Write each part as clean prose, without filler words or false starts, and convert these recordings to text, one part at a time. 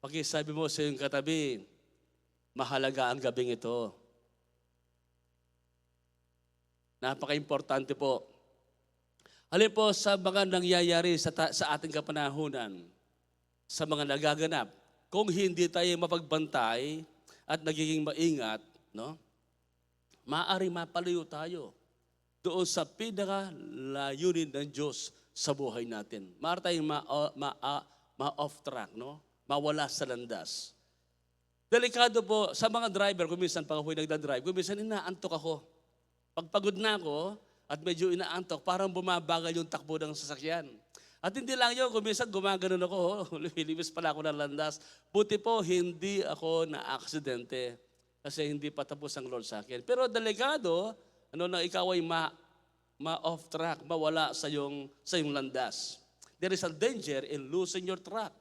Pakisabi mo sa iyong katabi, mahalaga ang gabing ito. Napaka-importante po. Halin po sa mga nangyayari sa ating kapanahunan, sa mga nagaganap, kung hindi tayo mapagbantay at nagiging maingat, no? Maaari mapalayo tayo doon sa pinakalayunin ng Diyos sa buhay natin. Maaari tayong ma-off track, no? Mawala sa landas. Delikado po sa mga driver, kung minsan pag ako'y nagdadrive, kung minsan inaantok ako. Pagpagod na ako at medyo inaantok, parang bumabagal yung takbo ng sasakyan. At hindi lang yun, kung minsan gumaganon ako, lumilibis pala ako ng landas. Buti po, hindi ako na-aksidente kasi hindi pa tapos ang Lord sa akin. Pero delikado, na ikaw ay ma-off track, mawala sa yung landas. There is a danger in losing your track.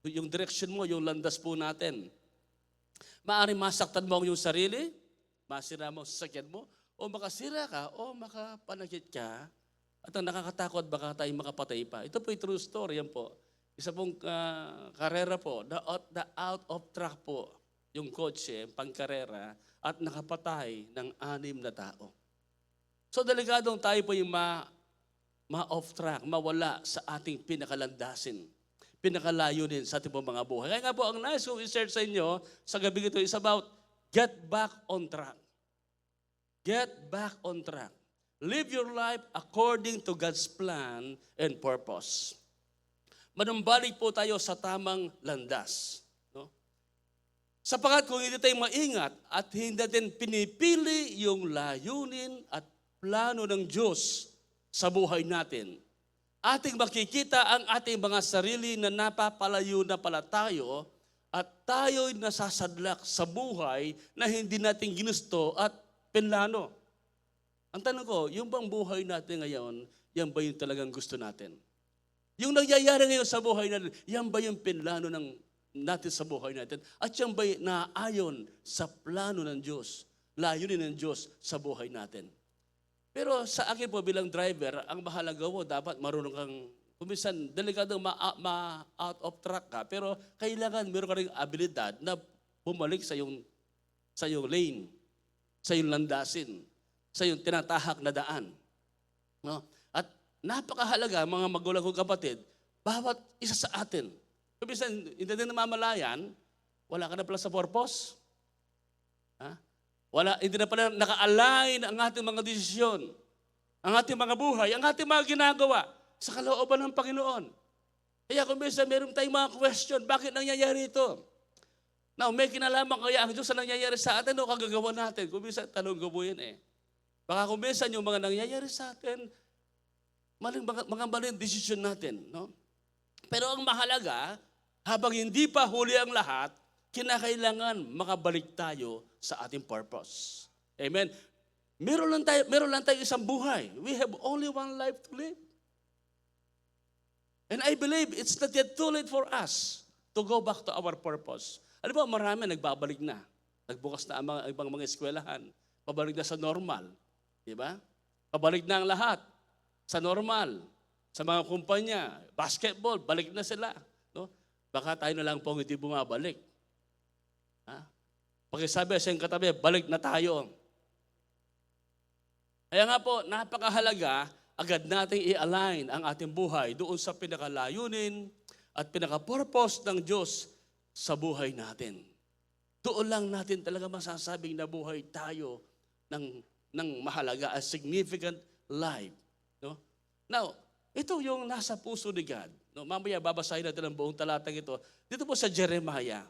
Yung direction mo, yung landas po natin. Maaaring masaktan mo yung sarili, masira mo sa sasakyan mo, o makasira ka, o makapanakit ka, at ang nakakatakot, baka tayo makapatay pa. Ito po yung true story, yan po. Isa pong karera po, the out of track po, yung kotse, pangkarera, at nakapatay ng 6 na tao. So delikadong tayo po yung ma-off track, mawala sa ating pinakalandasin, pinakalayunin sa ating mga buhay. Kaya nga po, ang nais kong i-share sa inyo sa gabi ito is about get back on track. Get back on track. Live your life according to God's plan and purpose. Manumbalik po tayo sa tamang landas. No? Sapagat kung hindi tayo maingat at hindi natin pinipili yung layunin at plano ng Diyos sa buhay natin, ating makikita ang ating mga sarili na napapalayo na pala tayo at tayo'y nasasadlak sa buhay na hindi natin ginusto at pinlano. Ang tanong ko, yung bang buhay natin ngayon, yan ba yung talagang gusto natin? Yung nangyayari ngayon sa buhay natin, yan ba yung pinlano natin sa buhay natin? At yan ba yung naayon sa plano ng Diyos, layunin ng Diyos sa buhay natin? Pero sa akin po bilang driver, ang mahalaga mo, dapat marunong kang, kumisan, delikado ma-out of track ka, pero kailangan meron ka rin abilidad na bumalik sa yung lane, sa yung landasin, sa yung tinatahak na daan. No? At napakahalaga, mga magulang kong kapatid, bawat isa sa atin. Kumisan, hindi din namamalayan, wala ka na pala sa purpose. Ha? Hindi na pala naka-align ang ating mga desisyon, ang ating mga buhay, ang ating mga ginagawa sa kalooban ng Panginoon. Kaya kung minsan meron tayong mga question, bakit nangyayari ito? Now, may kinalaman kaya ang Diyos sa nangyayari sa atin o kagagawa natin? Kung minsan, tanong ko po yan eh. Baka kung minsan yung mga nangyayari sa atin, mga maling desisyon natin. No? Pero ang mahalaga, habang hindi pa huli ang lahat, kinakailangan makabalik tayo sa ating purpose. Amen? Meron lang tayo isang buhay. We have only one life to live. And I believe it's not yet too late for us to go back to our purpose. Ano ba, marami nagbabalik na. Nagbukas na ang ibang mga eskwelahan. Pabalik na sa normal. Diba? Pabalik na ang lahat sa normal. Sa mga kumpanya, basketball, balik na sila. No? Baka tayo na lang pong hindi bumabalik. Ha? Pakisabi sa iyong katabi, balik na tayo. Kaya nga po, napakahalaga, agad nating i-align ang ating buhay doon sa pinakalayunin at pinaka-purpose ng Diyos sa buhay natin. Doon lang natin talaga masasabing nabuhay tayo ng mahalaga, a significant life. No? Now, ito yung nasa puso ni God. No? Mamaya babasahin natin ang buong talatang ito. Dito po sa Jeremiah.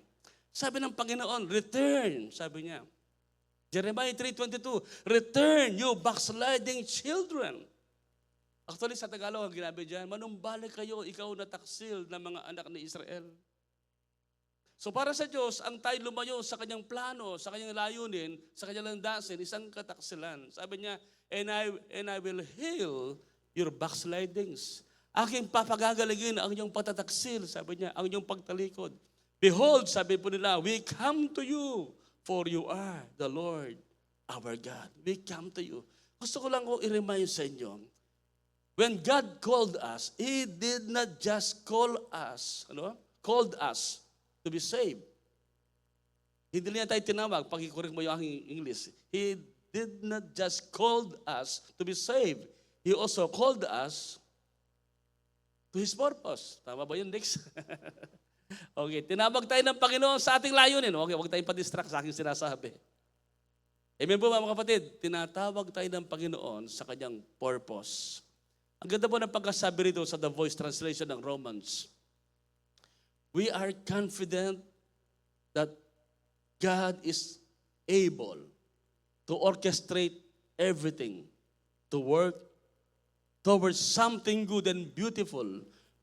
Sabi ng Panginoon, return, sabi niya. Jeremiah 3:22, return, you backsliding children. Actually, sa Tagalog, ang ginabi dyan, manumbalik kayo, ikaw na taksil ng mga anak ni Israel. So para sa Diyos, ang tayo lumayo sa kanyang plano, sa kanyang layunin, sa kanyang landasin, isang kataksilan. Sabi niya, and I will heal your backslidings. Aking papagagalingin ang inyong patataksil, sabi niya, ang inyong pagtalikod. Behold, sabi po nila, we come to you, for you are the Lord, our God. We come to you. Gusto ko lang kong i-remind sa inyo, when God called us, He did not just called us, to be saved. Hindi niya tayo tinawag, pag-correct mo yung aking English. He did not just call us to be saved. He also called us to His purpose. Tama ba yun, Dix? Okay, tinawag tayo ng Panginoon sa ating layunin. Okay, huwag tayong pa-distract sa aking sinasabi. Amen po mga kapatid, tinatawag tayo ng Panginoon sa kanyang purpose. Ang ganda po ng pagkasabi rito sa The Voice Translation ng Romans. We are confident that God is able to orchestrate everything to work towards something good and beautiful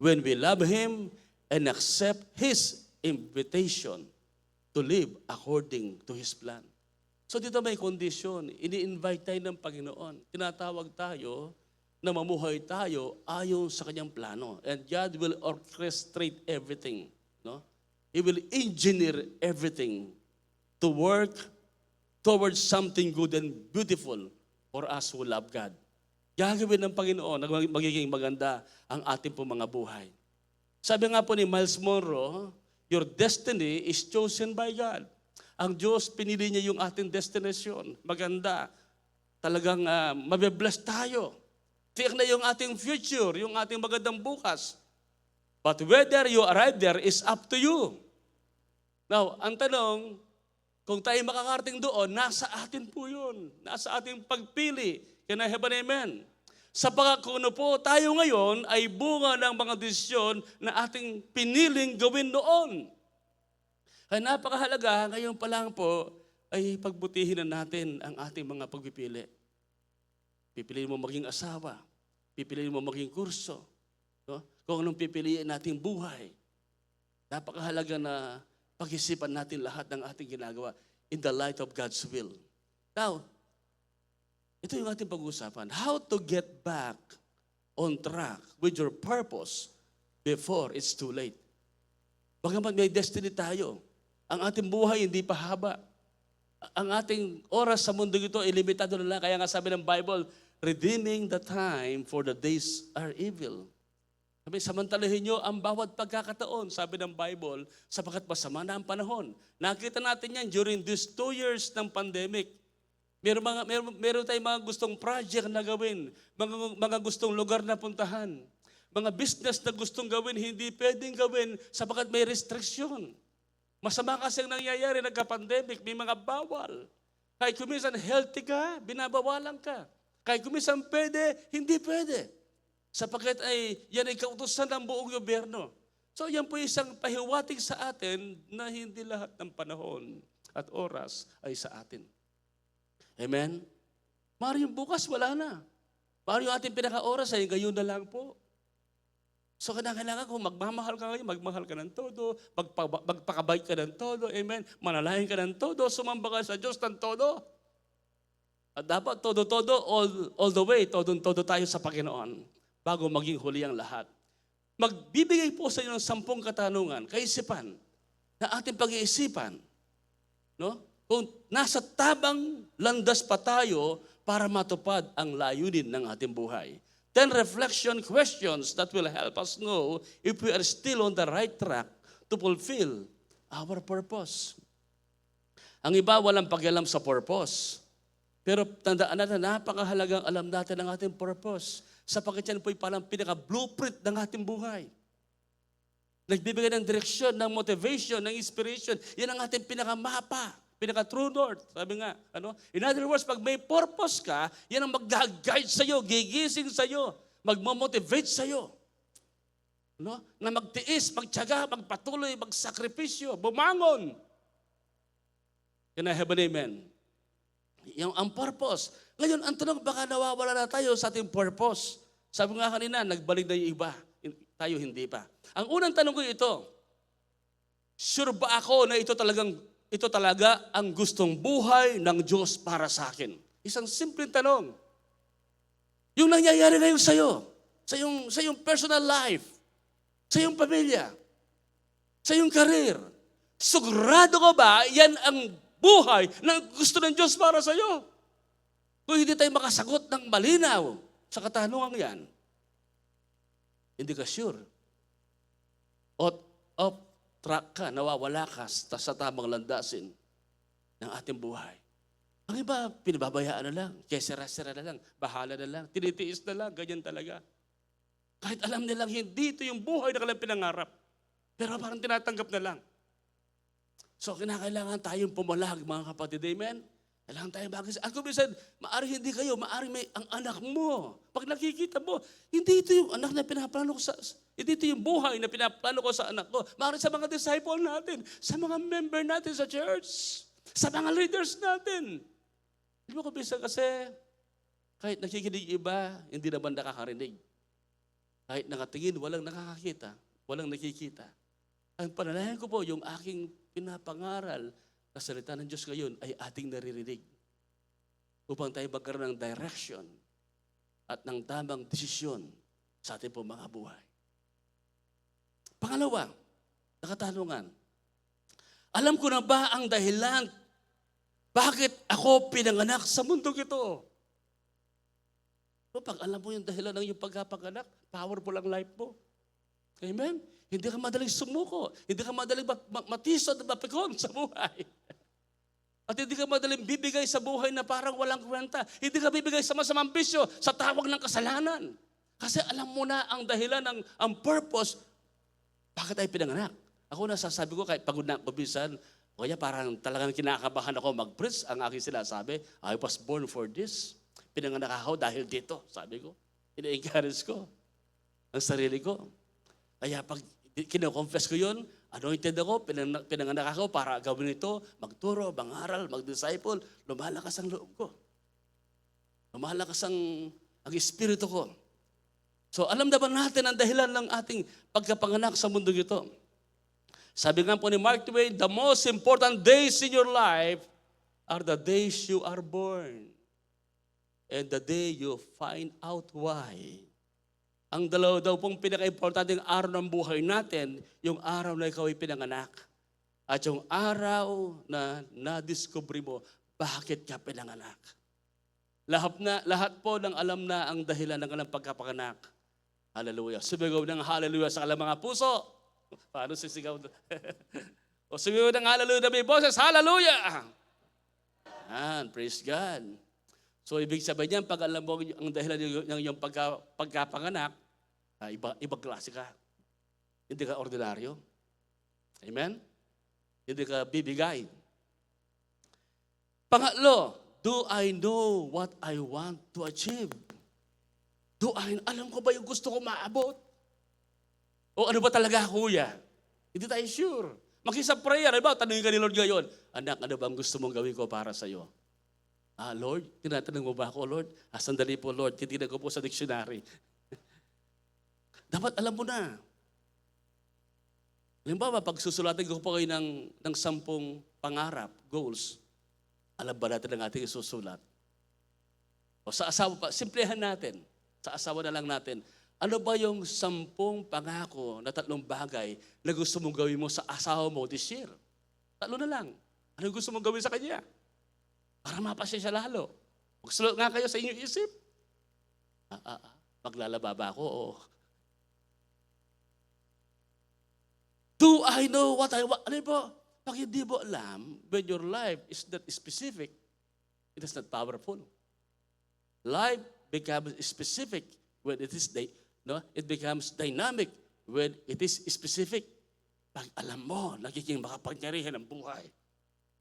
when we love Him and accept His invitation to live according to His plan. So dito may condition, ini-invite tayo ng Panginoon. Tinatawag tayo na mamuhay tayo ayon sa kanyang plano. And God will orchestrate everything. No? He will engineer everything to work towards something good and beautiful for us who love God. Gagawin ng Panginoon na magiging maganda ang ating pong mga buhay. Sabi nga po ni Miles Monroe, your destiny is chosen by God. Ang Diyos, pinili niya yung ating destination. Maganda. Talagang mabibless tayo. Tiyak na yung ating future, yung ating magandang bukas. But whether you arrive there is up to you. Now, ang tanong, kung tayo makakarating doon, nasa atin po yun. Nasa ating pagpili. Can I have an amen? Sapagkat kung ano po tayo ngayon ay bunga ng mga desisyon na ating piniling gawin noon. Kaya napakahalaga, ngayon pa lang po, ay pagbutihin na natin ang ating mga pagpipili. Pipiliin mo maging asawa. Pipiliin mo maging kurso. No? Kung anong pipiliin nating buhay. Napakahalaga na pag-isipan natin lahat ng ating ginagawa in the light of God's will. Now, ito yung ating pag-uusapan. How to get back on track with your purpose before it's too late. Bagamat may destiny tayo, ang ating buhay hindi pa haba. Ang ating oras sa mundo ito ay limitado na lang. Kaya nga sabi ng Bible, redeeming the time for the days are evil. Sabi, samantalahin nyo ang bawat pagkakataon, sabi ng Bible, sapagkat masama na ang panahon. Nakita natin yan during these 2 years ng pandemic. Meron tayong mga gustong project na gawin, mga gustong lugar na puntahan, mga business na gustong gawin, hindi pwedeng gawin sapagkat may restriction. Masama kasi ang nangyayari, nagka-pandemic, may mga bawal. Kahit kuminsan healthy ka, binabawalan ka. Kahit kuminsan pwede, hindi pwede. Sapagkat yan ay kautusan ng buong gobyerno. So yan po isang pahiwatig sa atin na hindi lahat ng panahon at oras ay sa atin. Amen? Maaaring bukas wala na. Maaaring yung ating pinaka-oras ay gayon na lang po. So kailangan kung magmamahal ka ngayon, magmahal ka ng todo, magpakabait ka ng todo, amen? Manalahin ka ng todo, sumamba ka sa Diyos ng todo. At dapat todo-todo, all the way, todo-todo tayo sa Panginoon bago maging huli ang lahat. Magbibigay po sa inyo ng 10 katanungan, kaisipan, na ating pag-iisipan. No? Kung nasa tabang landas pa tayo para matupad ang layunin ng ating buhay. 10 reflection questions that will help us know if we are still on the right track to fulfill our purpose. Ang iba walang pakialam sa purpose. Pero tandaan natin, napakahalagang alam natin ang ating purpose. Sapagkat yan po'y parang pinaka-blueprint ng ating buhay. Nagbibigay ng direksyon, ng motivation, ng inspiration. Yan ang ating pinaka-mapa, pinaka-true north. Sabi nga, in other words, pag may purpose ka, yan ang mag-guide sa'yo, gigising sa'yo, magmamotivate sa'yo. Na magtiis, magtiyaga, magpatuloy, magsakripisyo, bumangon. Can I have an amen? Yung ang purpose. Ngayon, ang tanong, baka nawawala na tayo sa ating purpose. Sabi nga kanina, nagbalik na yung iba. Tayo hindi pa. Ang unang tanong ko ito, sure ba ako na ito talaga ang gustong buhay ng Diyos para sa akin? Isang simpleng tanong. Yung nangyayari ngayon sa'yo, sa iyong personal life, sa iyong pamilya, sa iyong career, sigurado ka ba yan ang buhay na gusto ng Diyos para sa iyo? Kung hindi tayo makasagot ng malinaw sa katanungan yan, hindi ka sure. Of track ka, nawawala ka sa tamang landasin ng ating buhay. Ang iba, pinababayaan na lang, kesera-sera na lang, bahala na lang, tinitiis na lang, ganyan talaga. Kahit alam nilang hindi ito yung buhay na kanilang pinangarap, pero parang tinatanggap na lang. So, kinakailangan tayong pumalag, mga kapatid, amen? Kailangan tayong bagay. Ako minsan, maaaring hindi kayo, maaaring may ang anak mo. Pag nakikita mo, hindi ito yung anak na pinaplano ko hindi ito yung buhay na pinaplano ko sa anak ko. Maaaring sa mga disciple natin, sa mga member natin sa church, sa mga leaders natin. Hindi mo ko minsan kasi, kahit nakikinig iba, hindi naman nakakarinig. Kahit nakatingin, walang nakakakita, walang nakikita. Ang pananayan ko po, yung aking pinapangaral na salita ng Diyos ngayon ay ating naririnig upang tayo magkaroon ng direction at ng tamang desisyon sa ating pong mga buhay. Pangalawa, nakatanungan, alam ko na ba ang dahilan bakit ako pinanganak sa mundong ito? So, pag alam mo yung dahilan ng iyong pagkapanganak, powerful ang life mo. Amen? Hindi ka madaling sumuko. Hindi ka madaling matisod at mapikon sa buhay. At hindi ka madaling bibigay sa buhay na parang walang kwenta. Hindi ka bibigay sa masamang bisyo, sa tawag ng kasalanan. Kasi alam mo na ang dahilan, ang purpose, bakit tayo pinanganak. Ako nasasabi ko, kahit pagod na ako minsan, kaya parang talagang kinakabahan ako mag-preach. Ang aking sinasabi, I was born for this. Pinanganak ako dahil dito, sabi ko. Ina-encourage ko ang sarili ko. Kaya pag kino-confess ko yun, anointed ako, pinanganak ako para gawin ito, magturo, mangaral, mag-disciple, lumalakas ang loob ko. Lumalakas ang espiritu ko. So alam na ba natin ang dahilan ng ating pagkapanganak sa mundo ito? Sabi nga po ni Mark Twain, the most important days in your life are the days you are born and the day you find out why. Ang dalawa daw pong pinaka-importanteng araw ng buhay natin, yung araw na ikaw ay pinanganak. At yung araw na na-discover mo, bakit ka pinanganak. Lahat po ng alam na ang dahilan ng kanilang pagkapanganak. Hallelujah. Sumigaw ng hallelujah sa kanilang mga puso. Paano sisigaw? O sumigaw ng hallelujah na may boses, hallelujah! Praise God. So ibig sabihin niyan, pag alam mo ang dahilan ng iyong pagkapanganak, ibang klase ka. Hindi ka ordinaryo. Amen? Hindi ka bibigay. Pangatlo, do I know what I want to achieve? Alam ko ba yung gusto ko maabot? O ano ba talaga, kuya? Hindi tayo sure. Mag-isa prayer, diba? Tanungin ka ni Lord ngayon, anak, ano ba ang gusto mong gawin ko para sa'yo? Lord, tinatanong mo ba ako, Lord? Sandali po, Lord, titignan ko po sa dictionary. Dapat alam mo na. Halimbawa, pag susulatin ko po kayo ng 10 pangarap, goals, alam ba natin ang ating isusulat? O sa asawa pa, simplehan natin. Sa asawa na lang natin. Ano ba yung 10 pangako na 3 bagay na gusto mong gawin mo sa asawa mo this year? 3 na lang. Ano gusto mong gawin sa kanya? Para mapasya siya lalo. Magsulot nga kayo sa inyong isip. Maglalaba ba ako? Do I know what I want? Ano po? Pag hindi mo alam, when your life is not specific, it is not powerful. Life becomes specific when it is it becomes dynamic when it is specific. Pag alam mo, nagiging makapangyarihan ang buhay.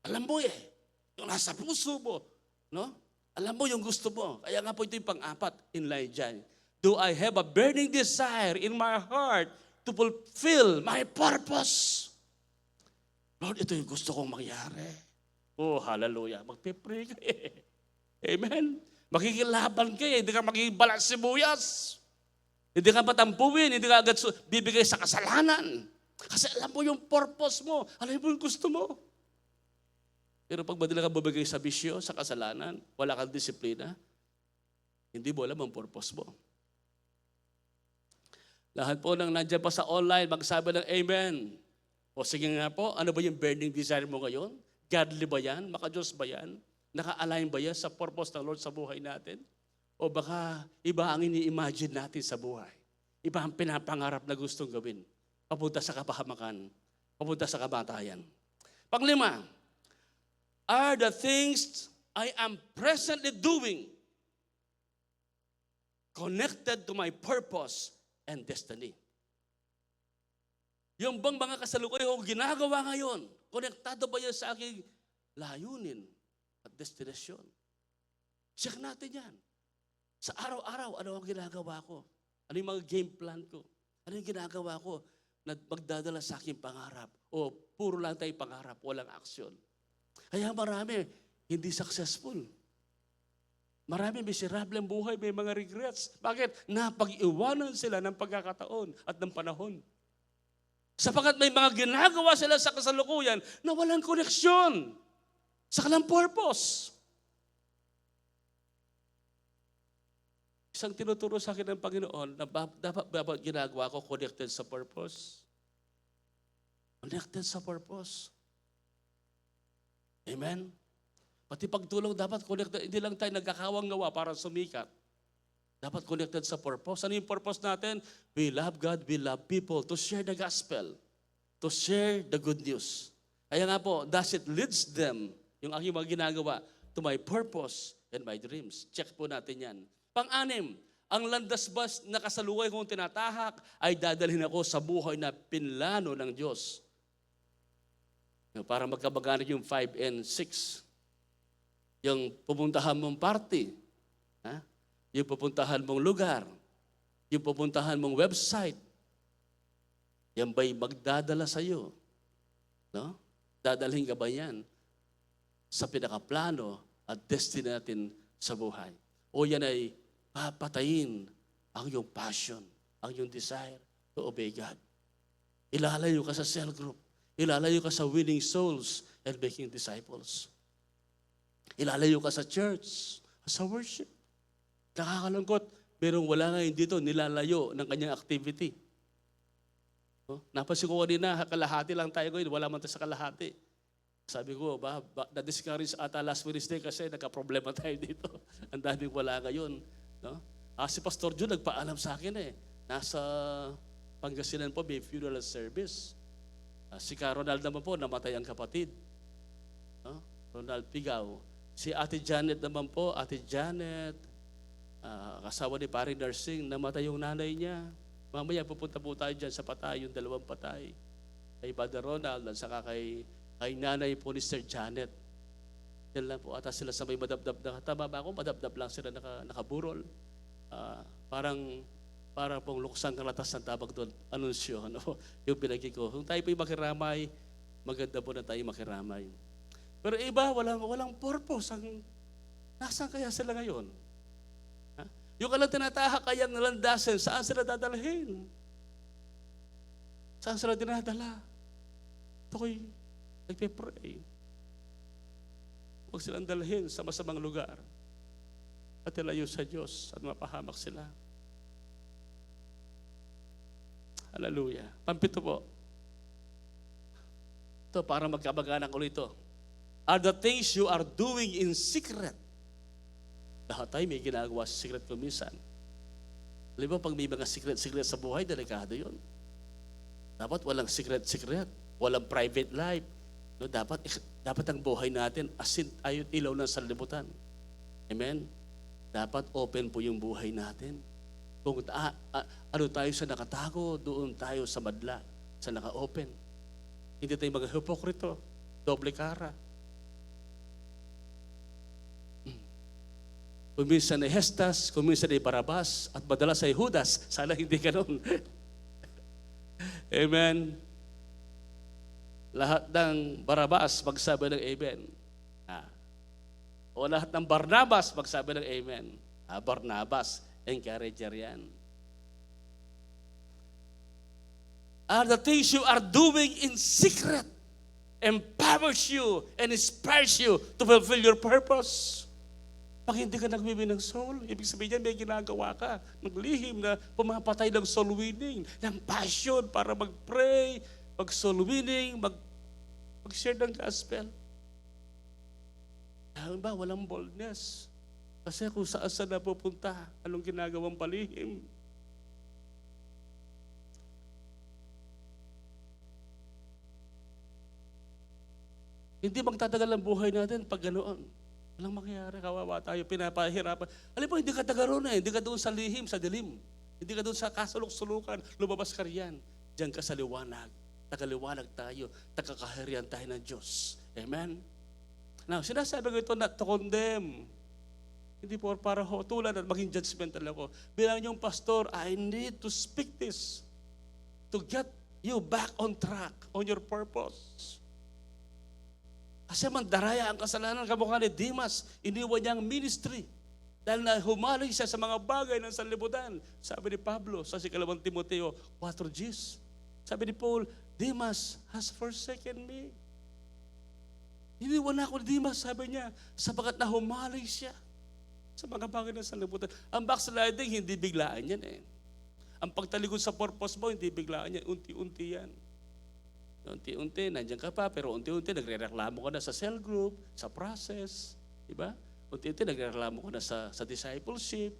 Alam mo yung nasa puso mo, no? Alam mo yung gusto mo. Kaya nga po ito yung pang-apat in line dyan. Do I have a burning desire in my heart to fulfill my purpose? Lord, ito yung gusto kong mangyari. Oh, hallelujah. Magpipray ka Amen? Makikilaban ka hindi ka magiging balat sibuyas. Hindi ka patampuin, hindi ka agad bibigay sa kasalanan. Kasi alam mo yung purpose mo, alam mo yung gusto mo. Pero pag madala ka bibigay sa bisyo, sa kasalanan, wala kang disiplina, hindi mo alam ang purpose mo. Lahat po nang nandiyan pa sa online, magsabi ng amen. O sige nga po, ano ba yung burning desire mo ngayon? Godly ba yan? Maka-Diyos ba yan? Naka-align ba yan sa purpose ng Lord sa buhay natin? O baka iba ang ini-imagine natin sa buhay. Iba ang pinapangarap na gustong gawin. Papunta sa kapahamakan. papunta sa kamatayan. Panglima, are the things I am presently doing connected to my purpose and destiny? Yung bang mga kasalukuyan kong ginagawa ngayon, konektado ba yan sa aking layunin at destinasyon? Check natin yan. Sa araw-araw, ano ang ginagawa ko? Ano yung mga game plan ko? Ano yung ginagawa ko na magdadala sa aking pangarap? O puro lang tayo pangarap, walang aksyon. Kaya marami, hindi successful. Marami miserable ang buhay, may mga regrets. Bakit? Napag-iwanan sila ng pagkakataon at ng panahon. Sapagat may mga ginagawa sila sa kasalukuyan na walang koneksyon sa kanilang purpose. Isang tinuturo sa akin ng Panginoon na dapat ginagawa ko connected sa purpose. Connected sa purpose. Amen? Pati pagtulong dapat connected. Hindi lang tayo nagkakawang gawa para sumikat. Dapat connected sa purpose. Ano yung purpose natin? We love God, we love people, to share the gospel, to share the good news. Kaya nga po, thus it leads them, yung aking mga ginagawa, to my purpose and my dreams. Check po natin yan. Pang-anim, ang landasbas na kasalukuyan kong tinatahak ay dadalhin ako sa buhay na pinlano ng Diyos. Para magkabaganit yung 5 and 6. Yung pupuntahan mong party, yung pupuntahan mong lugar, yung pupuntahan mong website, yan ba'y magdadala sa iyo? No? Dadalhin ka ba yan sa pinakaplano at destiny natin sa buhay? O yan ay papatayin ang iyong passion, ang iyong desire to obey God. Ilalayo ka sa cell group. Ilalayo ka sa winning souls and making disciples. Ilalayo ka sa church, sa worship. Nakakalungkot, pero wala ngayon dito nilalayo ng kanyang activity. Napansin ko kanina, kalahati lang tayo ngayon, wala man tayo sa kalahati. Sabi ko, na-discourage ata last Wednesday kasi nagka-problema tayo dito. Ang daming wala ngayon. No? Si Pastor Jun nagpaalam sa akin nasa Pangasinan po, may funeral service. Si Ka Ronald naman po, namatay ang kapatid. No? Ronald Pigaw. Si Ate Janet naman po, Ate Janet, kasawa ni Paring Nursing, namatay yung nanay niya. Mamaya pupunta po tayo dyan sa patay, yung 2 patay. Kay Father Ronald at saka kay nanay po ni Sir Janet. Yan lang po ata sila sa may madabdab na, tama ba ako? Madabdab lang sila nakaburol. Parang pong luksang kalatas ng tabag doon, anunsyo, yung pinagi ko. Kung tayo po'y makiramay, maganda po na tayo makiramay. Pero iba, walang purpose. Nasaan kaya sila ngayon? Yung kalang tinatahak kayang nalandasin, saan sila dadalhin? Saan sila dinadala? Ito ko'y nagpe-pray. Huwag silang dalhin sa masamang lugar at ilayo sa Diyos at mapahamak sila. Hallelujah. Pampito po. Ito, para magkabaganan ulit ito. Are the things you are doing in secret? Lahat tayo may ginagawa sa secret ko minsan. Alam mo, pag may mga secret sa buhay, delikado yun. Dapat walang secret. Walang private life. No, dapat ang buhay natin asin ayon ilaw ng sanlibutan. Amen? Dapat open po yung buhay natin. Kung ano tayo sa nakatago, doon tayo sa madla, sa naka-open. Hindi tayo mga hipokrito, doble kara. Kuminsan ay Hestas, kuminsan ay Barabas, at madalas ay Judas. Sana hindi ganun. Amen. Lahat ng Barabas, magsabi ng Amen. O lahat ng Barnabas, magsabi ng Amen. Barnabas, encourager yan. Are the things you are doing in secret empowers you and inspires you to fulfill your purpose. Pag hindi ka nagwiwin ng soul, ibig sabihin yan, may ginagawa ka, naglihim na pumapatay ng soul winning, ng passion para mag-pray, mag-soul winning, mag-share ng gospel. Dahil ba, walang boldness. Kasi kung saan napupunta, anong ginagawang palihim? Hindi magtatagal ang buhay natin pag ganoon. Walang mangyayari, kawawa tayo, pinapahirapan. Alam mo, hindi ka taga roon eh. Hindi ka doon sa lihim, sa dilim. Hindi ka doon sa kasulok-sulukan, lumabas ka riyan. Diyan ka sa liwanag. Tagaliwanag tayo, tagakaharian tayo ng Diyos. Amen? Now, sinasabi ko ito not to condemn. Hindi po para hotulan at maging judgmental ako. Bilang yung pastor, I need to speak this to get you back on track, on your purpose. Kasi mandaraya ang kasalanan kamukha ni Demas, iniwan niya ang ministry. Dahil na humaloy siya sa mga bagay ng sanlibutan. Sabi ni Pablo sa 2 Timoteo 4:10. Sabi ni Paul, Demas has forsaken me. Iniwan ako ni Demas, sabi niya, sapagat na humaloy siya sa mga bagay ng sanlibutan. Ang backsliding, hindi biglaan yan eh. Ang pagtalikod sa purpose mo, hindi biglaan yan. Unti-unti yan. Unti-unti, nandiyan ka pa, pero unti-unti nagre-reklamo ka na sa cell group, sa process, di ba? Unti-unti nagre-reklamo ka na sa discipleship,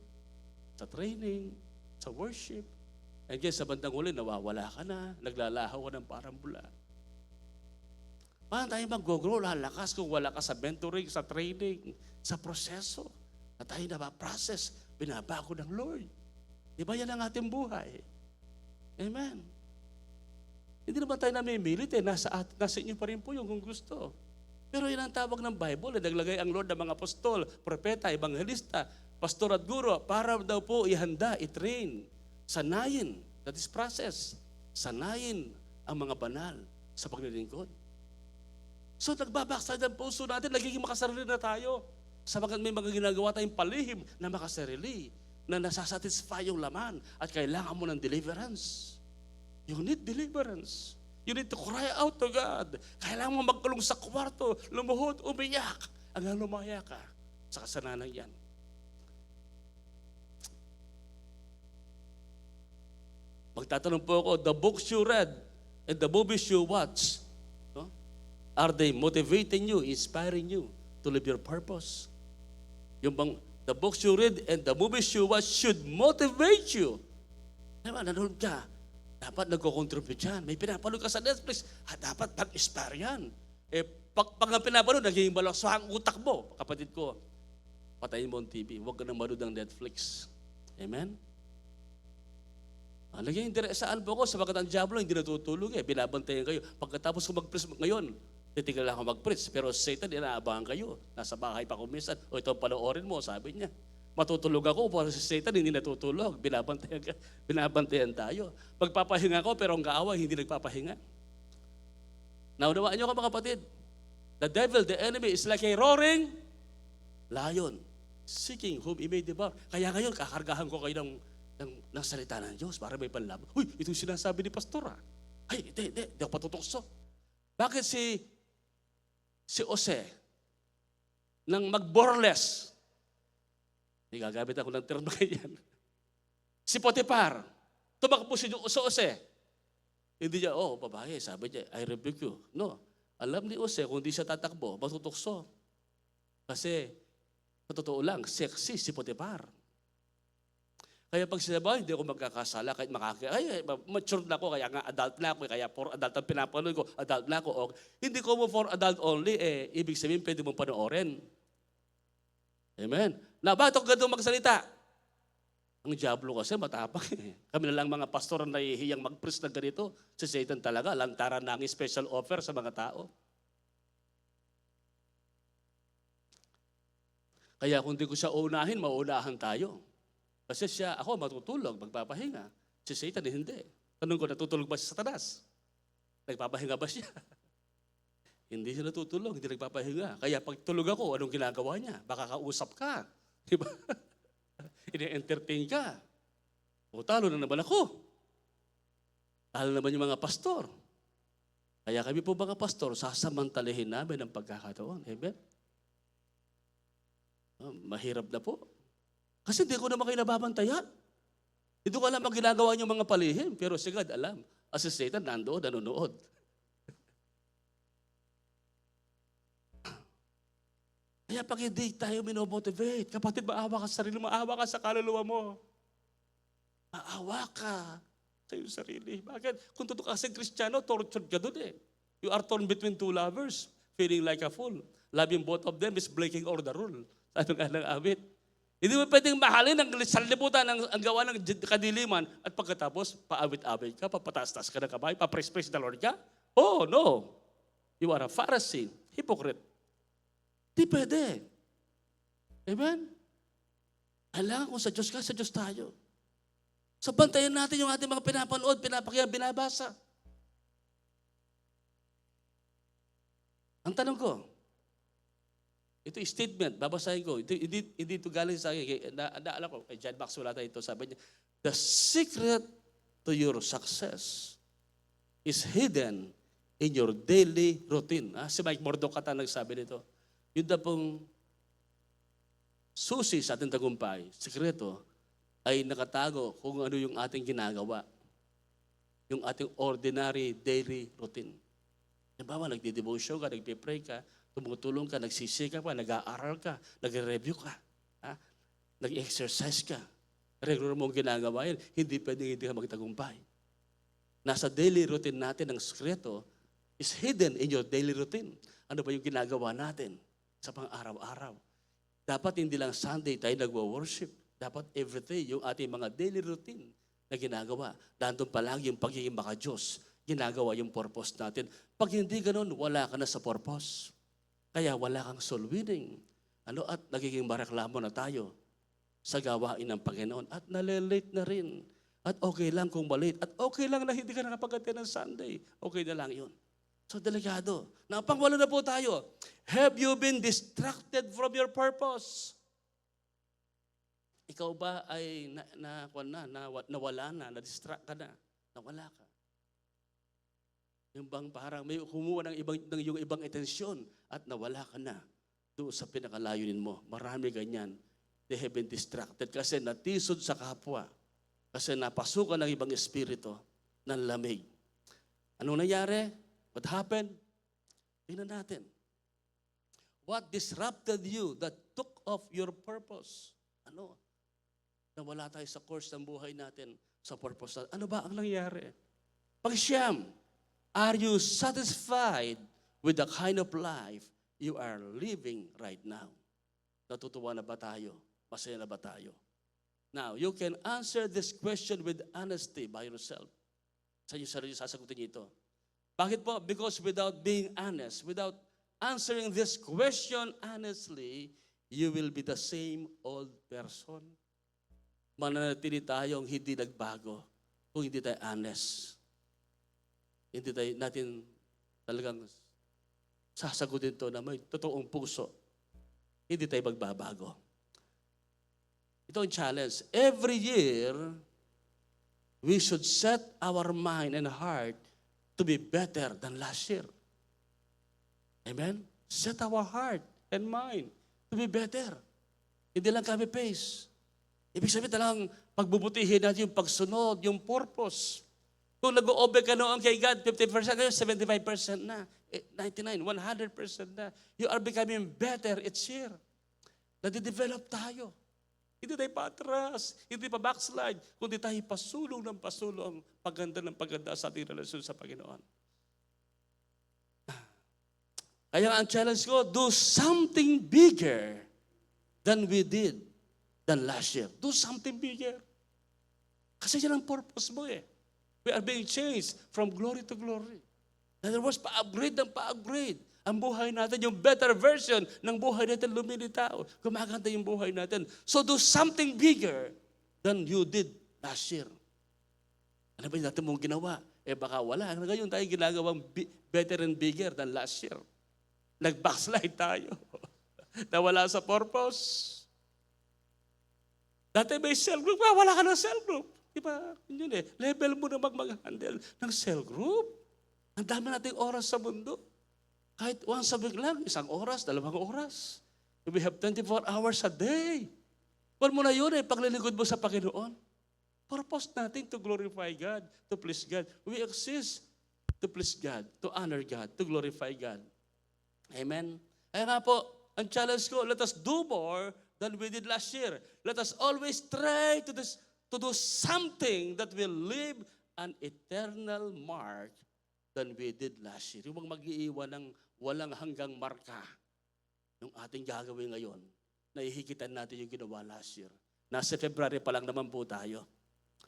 sa training, sa worship. And yes, sa bandang huli, nawawala ka na, naglalahaw ka ng parang bula. Paano tayo mag-grow, lalakas kung wala ka sa mentoring, sa training, sa proseso? Na tayo na process, binabago ng Lord. Di ba yan ang ating buhay? Amen. Hindi naman tayo namimilit eh. Nasa inyo pa rin po yung kung gusto. Pero yun ang tawag ng Bible. Naglagay ang Lord ng mga apostol, propeta, evangelista, pastor at guro para daw po ihanda, itrain, sanayin, that is process, sanayin ang mga banal sa paglilingkod. So nagbabackside ang puso natin, nagiging makasarili na tayo. Sabagat may mga ginagawa tayong palihim na makasarili, na nasasatisfy yung laman at kailangan mo ng deliverance. You need deliverance. You need to cry out to God. Kailangan mo magkulong sa kwarto, lumuhod, umiyak, hanggang lumaya ka sa kasalanan yan. Magtatanong po ako, the books you read and the movies you watch, no? Are they motivating you, inspiring you to live your purpose? Yung bang the books you read and the movies you watch should motivate you. Diba, nanonood ka, dapat nagko-contribute yan. May pinapanood ka sa Netflix, dapat mag-inspire yan. Pag ang pinapanood, naging balak sa utak mo. Kapatid ko, patayin mo ang TV, huwag ka nang manood ng Netflix. Amen? Naging interesaan po ako sabagat ang diablo hindi natutulog eh. Binabantayan kayo. Pagkatapos ko mag-preach ngayon, titigil ako mag-preach. Pero Satan, inaabangan kayo. Nasa bahay pa kumisan. O ito panoorin mo, sabi niya. Matutulog ako, pero si Satan hindi natutulog. Binabantayan tayo. Magpapahinga ako, pero ang kaaway hindi nagpapahinga. Naunawaan niyo ka mga kapatid? The devil, the enemy, is like a roaring lion, seeking whom he may devour. Kaya ngayon, kakargahan ko kayo ng salita ng Diyos para may panlaban. Uy, ito yung sinasabi ni Pastor. Ay, hindi ako patutokso. Bakit si Jose nang mag-borless? Hindi gagamit ako ng term ganyan. Si Potiphar, tumakbo si Jose. Hindi niya, babae, sabi niya, I rebuke you. No, alam ni Jose, kung hindi siya tatakbo, matutokso. Kasi, sa totoo lang, sexy si Potiphar. Kaya pag sinabi, hindi ako magkakasala, kahit mature na ako, kaya nga adult na ako, kaya for adult ang pinapanood ko, adult na ako. Hindi ko mo for adult only, ibig sabihin, pwede mong panoorin. Amen. Na bakit ako ganito magsalita? Ang diablo kasi matapang eh. Kami na lang mga pastor na nahihiyang mag-preach na ganito. Si Satan talaga, lantaran na ang special offer sa mga tao. Kaya kung di ko siya unahin, maunahan tayo. Kasi ako matutulog, magpapahinga. Si Satan hindi. Tanong ko, natutulog ba si Satanas? Nagpapahinga ba siya? Hindi siya natutulog, hindi nagpapahinga. Kaya pag tulog ako, anong ginagawa niya? Baka kausap ka. Diba? Ini-entertain ka. O talo na naman ako. Talo naman yung mga pastor. Kaya kami po mga pastor, sasamantalahin namin ang pagkakataon. Amen? Mahirap na po. Kasi hindi ko naman kayo nababantayan. Hindi ko alam ang ginagawa niyo mga palihim. Pero si God alam. As si Satan, nandoon, nanonood. Kaya pag hindi tayo minomotivate, kapatid, maawa ka sa sarili, maawa ka sa kaluluwa mo. Maawa ka sa iyong sarili. Bakit? Kung totoo kasi Kristiyano, tortured ka doon eh. You are torn between two lovers. feeling like a fool. Loving both of them is breaking all the rule. Sabi nga ng awit. Hindi mo pwedeng mahalin ang sanlibutan ang gawa ng kadiliman at pagkatapos paawit-awit ka, papataas-taas ka ng kamay, papraise-praise the Lord ka. Oh, no. You are a Pharisee, hypocrite. Di pwede. Amen? Kailangan kung sa Diyos ka, sa Diyos tayo. So bantayan natin yung ating mga pinapanood, pinapakinggan, binabasa. Ang tanong ko, ito yung statement, babasahin ko. Hindi ito galing sa akin. Naalala ko, kay John Maxwell ata ito, sabi niya, the secret to your success is hidden in your daily routine. Si Mike Mordocata nagsabi nito. Yun na pong susi sa ating tagumpay, sikreto, ay nakatago kung ano yung ating ginagawa. Yung ating ordinary daily routine. Halimbawa, nagdi-devotion ka, nagpipray ka, tumutulong ka, nagsisikap ka, nag-aaral ka, nag-review ka, nag-exercise ka. Regular mong ginagawa yan, hindi pwedeng hindi ka magtagumpay. Nasa daily routine natin, ang sikreto is hidden in your daily routine. Ano ba yung ginagawa natin sa pang-araw-araw? Dapat hindi lang Sunday tayo nagwo-worship. Dapat everyday yung ating mga daily routine na ginagawa. Nandun palagi yung pagiging maka-Diyos. Ginagawa yung purpose natin. Pag hindi ganun, wala ka na sa purpose. Kaya wala kang soul winning. At nagiging mareklamo na tayo sa gawain ng Panginoon. At nalilate na rin. At okay lang kung malate. At okay lang na hindi ka nakapag-attend ng Sunday. Okay na lang yun. So, delikado. Pangwalo na po tayo. Have you been distracted from your purpose? Ikaw ba ay nawala na, na-distract ka na, nawala ka? Yung bang parang may kumuha ng yung ibang atensyon at nawala ka na doon sa pinakalayunin mo. Marami ganyan. They have been distracted kasi natisod sa kapwa. Kasi napasukan ng ibang espiritu ng lamig. Anong nangyari? What happened? Tingnan natin. What disrupted you that took off your purpose? Nawala tayo sa course ng buhay natin, sa purpose natin. Ano ba ang nangyari? Pag-siyam, are you satisfied with the kind of life you are living right now? Natutuwa na ba tayo? Masaya na ba tayo? Now, you can answer this question with honesty by yourself. Sa inyo sarili sasagutin niyo ito. Bakit po? Because without being honest, without answering this question honestly, you will be the same old person. Mananatili tayong hindi nagbago kung hindi tayo honest. Hindi natin talagang sasagutin ito na may totoong puso. Hindi tayo magbabago. Ito ang challenge. Every year, we should set our mind and heart to be better than last year. Amen? Set our heart and mind to be better. Hindi lang kami pace. Ibig sabihin talagang pagbubutihin natin yung pagsunod, yung purpose. Kung nag-o-obey ka noon kay God, 50%, ngayon 75% na, 99%, 100% na. You are becoming better each year. Nadidevelop tayo. Hindi tayo patras, hindi pa backslide, kundi tayo pasulong ng pasulong, paganda ng paganda sa ating relasyon sa Panginoon. Kaya ang challenge ko, do something bigger than we did than last year. Do something bigger. Kasi yan ang purpose mo eh. We are being changed from glory to glory. In other words, pa-upgrade ng pa-upgrade. Ang buhay natin, yung better version ng buhay natin, lumilitaw. Gumaganda yung buhay natin. So do something bigger than you did last year. Ano ba yung natin mong ginawa? Baka wala. Ngayon tayo ginagawang better and bigger than last year. Nag-backslide tayo. Nawala sa purpose. Dati may cell group, wala ka ng cell group. Diba? Yun level mo na mag-handle ng cell group. Ang dami nating oras sa mundo. Kahit once a week lang, 1 oras, 2 oras. We have 24 hours a day. Huwag mo na yun paglilingkod mo sa Panginoon. Purpose natin to glorify God, to please God. We exist to please God, to honor God, to glorify God. Amen? Kaya nga po, ang challenge ko, let us do more than we did last year. Let us always try to do something that will leave an eternal mark than we did last year. Yung mag-iiwan ng walang hanggang marka yung ating gagawin ngayon. Nahihigitan natin yung ginawa last year. Nasa February pa lang naman po tayo.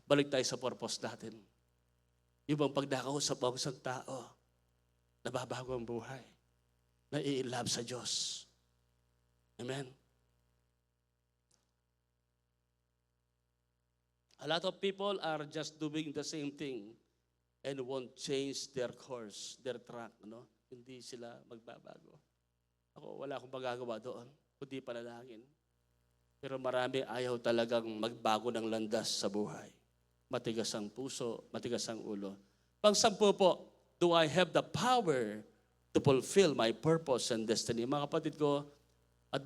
Balik tayo sa purpose natin. Yung bang pagdakaw sa bawang isang tao, nababago ang buhay. Nai-love sa Diyos. Amen? A lot of people are just doing the same thing and won't change their course, their track. No? Hindi sila magbabago. Ako, wala akong magagawa doon, kundi panalangin. Pero marami ayaw talagang magbago ng landas sa buhay. Matigas ang puso, matigas ang ulo. Pang-sampu po, do I have the power to fulfill my purpose and destiny? Mga kapatid ko, at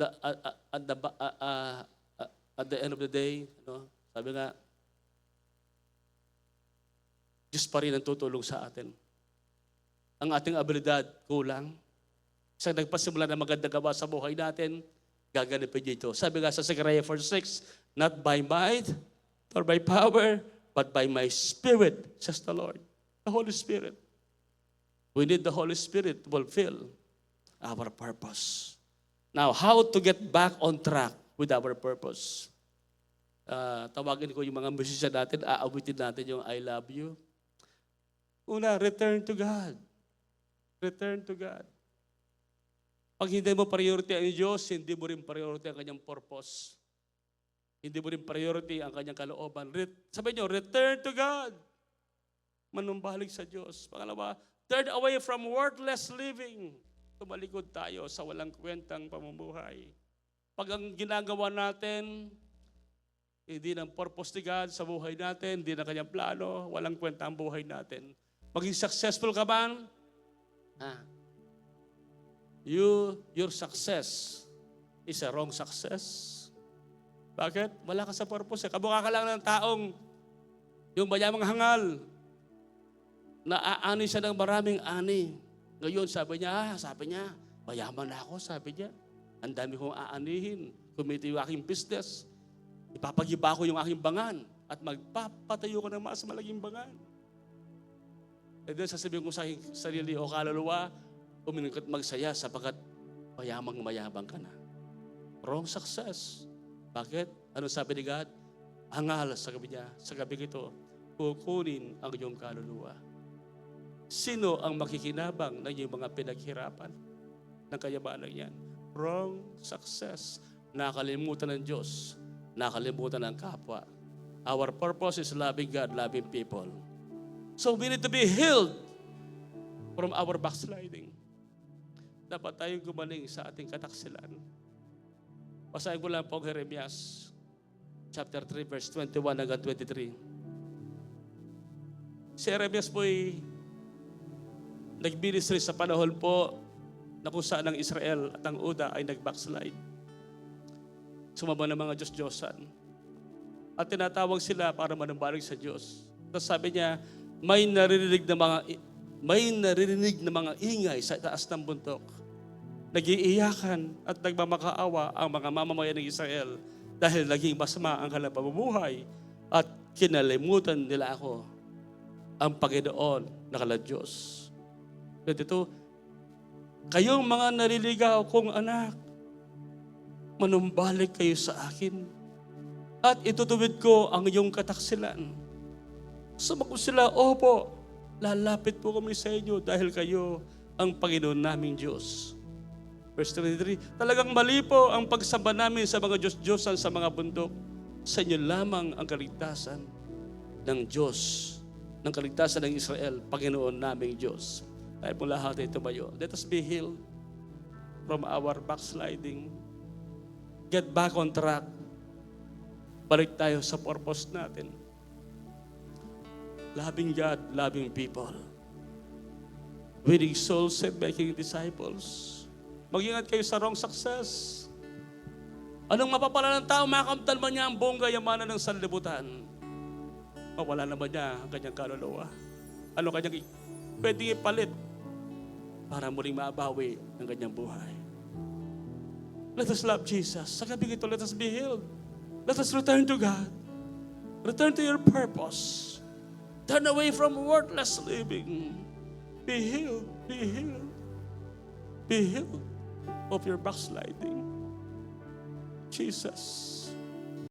the end of the day, no, sabi nga, Diyos pa rin ang tutulong sa atin. Ang ating abilidad kulang. Isang nagpasimula na magandang gawa sa buhay natin, gaganapin dito. Sabi nga sa Zechariah 4:6, not by might, nor by power, but by my Spirit, says the Lord. The Holy Spirit. We need the Holy Spirit to fulfill our purpose. Now, how to get back on track with our purpose? Tawagin ko yung mga musician natin, aawitin natin yung I love you. Una, return to God. Return to God. Pag hindi mo priority ang Diyos, hindi mo rin priority ang kanyang purpose. Hindi mo rin priority ang kanyang kalooban. Sabi niyo, return to God. Manumbalik sa Diyos. Pangalawa, turn away from worthless living. Tumalikod tayo sa walang kwentang pamumuhay. Pag ang ginagawa natin, hindi ng purpose ni God sa buhay natin, hindi ng kanyang plano, walang kwenta ang buhay natin. Maging successful ka man, your success is a wrong success. Bakit? Wala ka sa purpose. Kamukha ka lang ng taong yung mayamang hangal, naaani siya ng maraming ani. Ngayon, sabi niya, mayaman na ako, sabi niya. Ang dami kong aanihin. Kumita yung aking business. Ipapagiba ko yung aking bangan at magpapatayo ko ng mas malaking bangan. And then sasabihin ko sa aking sarili o kaluluwa, uminigit magsaya sapagkat mayabang ka na. Wrong success. Bakit? Ano sabi ni God? Hangal sa gabi niya, sa gabi ito, kukunin ang iyong kaluluwa. Sino ang makikinabang ng iyong mga pinaghirapan ng kayamanan yan? Wrong success. Nakalimutan ng Diyos. Nakalimutan ng kapwa. Our purpose is loving God, loving people. So we need to be healed from our backsliding. Dapat tayong gumaling sa ating kataksilan. Basahin ko lang po Jeremias chapter 3 verse 21 hanggang 23. Si Jeremias po'y nag-ministry sa panahon po na kung saan ang Israel at ang Uda ay nag-backslide. Sumama ng mga Diyos-Diyosan. At tinatawag sila para manumbalik sa Diyos. Tapos sabi niya, may naririnig na mga ingay sa taas ng bundok. Nag-iiyakan at nagmamakaawa ang mga mamamayan ng Israel dahil naging masama ang kanilang pamumuhay at kinalimutan nila ako, ang Panginoon na kanilang Diyos. Ganito, kayong mga naliligaw kong anak, manumbalik kayo sa akin at itutuwid ko ang iyong kataksilan. Sumagot sila, opo, lalapit po kami sa inyo dahil kayo ang Panginoon naming Diyos. Verse 23, talagang mali po ang pagsamba namin sa mga Diyos-Diyosan sa mga bundok. Sa inyo lamang ang kaligtasan ng Diyos, ng kaligtasan ng Israel, Panginoon naming Diyos. Tayo po lahat ay tumayo. Let us be healed from our backsliding. Get back on track. Balik tayo sa purpose natin. Loving God, loving people. Winning souls and making disciples. Mag-ingat kayo sa wrong success. Anong mapapala ng tao, makamtan man niya ang buong kayamanan ng sanlibutan. Mawala naman niya ang kanyang kaluluwa. Ano kanyang pwedeng ipalit para muling mabawi ang kanyang buhay. Let us love Jesus. Sa gabi ito, let us be healed. Let us return to God. Return to your purpose. Turn away from worthless living. Be healed. Be healed. Be healed of your backsliding. Jesus.